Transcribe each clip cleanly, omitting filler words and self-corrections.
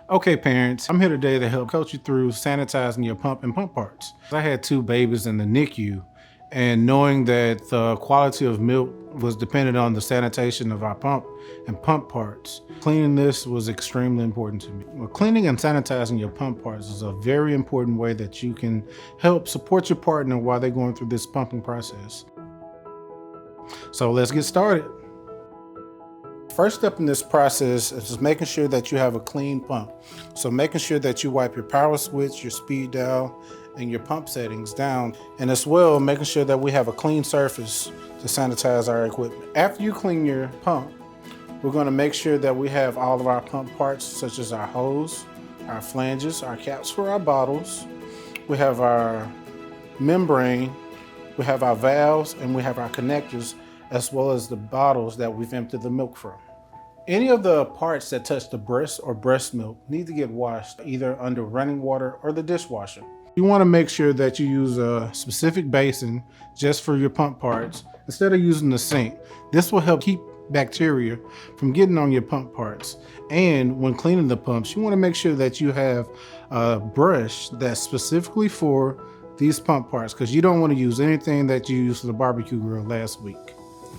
Okay, parents, I'm here today to help coach you through sanitizing your pump and pump parts. I had two babies in the NICU, and knowing that the quality of milk was dependent on the sanitation of our pump and pump parts, cleaning this was extremely important to me. Well, cleaning and sanitizing your pump parts is a very important way that you can help support your partner while they're going through this pumping process. So let's get started. First step in this process is just making sure that you have a clean pump. So making sure that you wipe your power switch, your speed dial, and your pump settings down. And as well, making sure that we have a clean surface to sanitize our equipment. After you clean your pump, we're going to make sure that we have all of our pump parts, such as our hose, our flanges, our caps for our bottles. We have our membrane, we have our valves, and we have our connectors, as well as the bottles that we've emptied the milk from. Any of the parts that touch the breast or breast milk need to get washed either under running water or the dishwasher. You want to make sure that you use a specific basin just for your pump parts instead of using the sink. This will help keep bacteria from getting on your pump parts. And when cleaning the pumps, you want to make sure that you have a brush that's specifically for these pump parts, because you don't want to use anything that you used for the barbecue grill last week.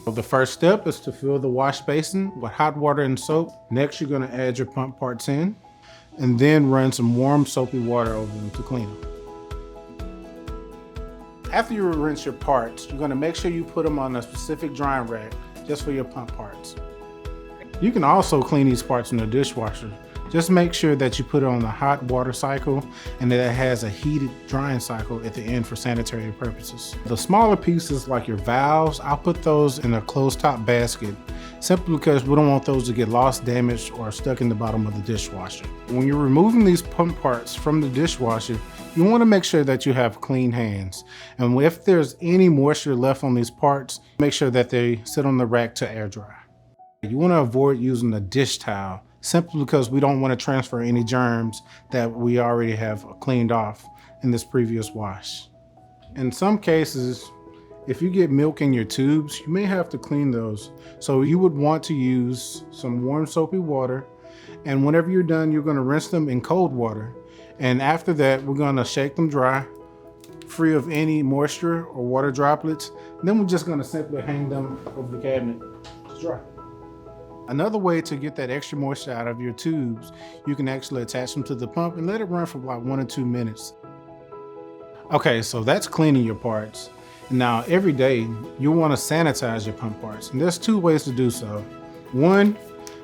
The first step is to fill the wash basin with hot water and soap. Next, you're going to add your pump parts in and then run some warm soapy water over them to clean them. After you rinse your parts, you're going to make sure you put them on a specific drying rack just for your pump parts. You can also clean these parts in the dishwasher. Just make sure that you put it on the hot water cycle and that it has a heated drying cycle at the end for sanitary purposes. The smaller pieces like your valves, I'll put those in a closed top basket simply because we don't want those to get lost, damaged, or stuck in the bottom of the dishwasher. When you're removing these pump parts from the dishwasher, you want to make sure that you have clean hands. And if there's any moisture left on these parts, make sure that they sit on the rack to air dry. You want to avoid using a dish towel simply because we don't want to transfer any germs that we already have cleaned off in this previous wash. In some cases, if you get milk in your tubes, you may have to clean those. So you would want to use some warm soapy water, and whenever you're done, you're going to rinse them in cold water. And after that, we're going to shake them dry, free of any moisture or water droplets. And then we're just going to simply hang them over the cabinet to dry. Another way to get that extra moisture out of your tubes, you can actually attach them to the pump and let it run for about 1 or 2 minutes. Okay, so that's cleaning your parts. Now, every day, you'll want to sanitize your pump parts. And there's 2 ways to do so. One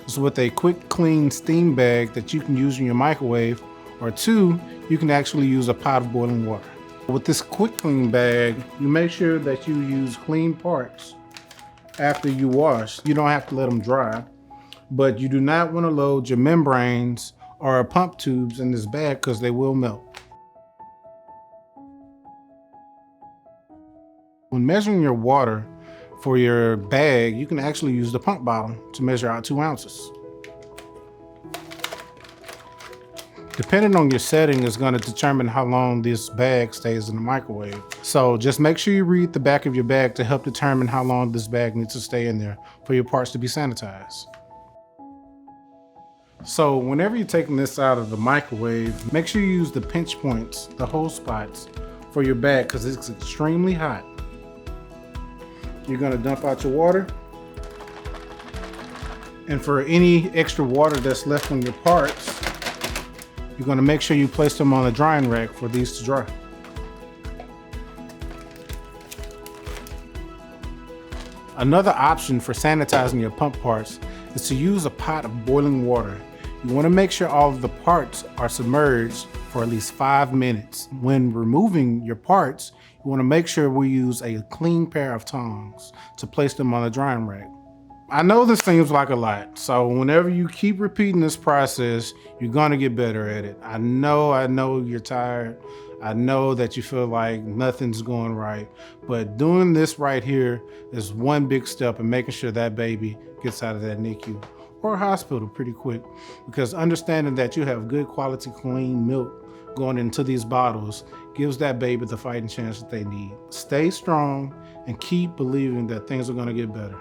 is with a quick clean steam bag that you can use in your microwave, or 2, you can actually use a pot of boiling water. With this quick clean bag, you make sure that you use clean parts after you wash. You don't have to let them dry, but you do not want to load your membranes or pump tubes in this bag because they will melt. When measuring your water for your bag, you can actually use the pump bottle to measure out 2 ounces. Depending on your setting is going to determine how long this bag stays in the microwave. So just make sure you read the back of your bag to help determine how long this bag needs to stay in there for your parts to be sanitized. So whenever you're taking this out of the microwave, make sure you use the pinch points, the hole spots for your bag, because it's extremely hot. You're going to dump out your water. And for any extra water that's left on your parts, you're going to make sure you place them on a drying rack for these to dry. Another option for sanitizing your pump parts is to use a pot of boiling water. You want to make sure all of the parts are submerged for at least 5 minutes. When removing your parts, you want to make sure we use a clean pair of tongs to place them on a drying rack. I know this seems like a lot, so whenever you keep repeating this process, you're gonna get better at it. I know you're tired. I know that you feel like nothing's going right, but doing this right here is one big step in making sure that baby gets out of that NICU or hospital pretty quick, because understanding that you have good quality clean milk going into these bottles gives that baby the fighting chance that they need. Stay strong and keep believing that things are gonna get better.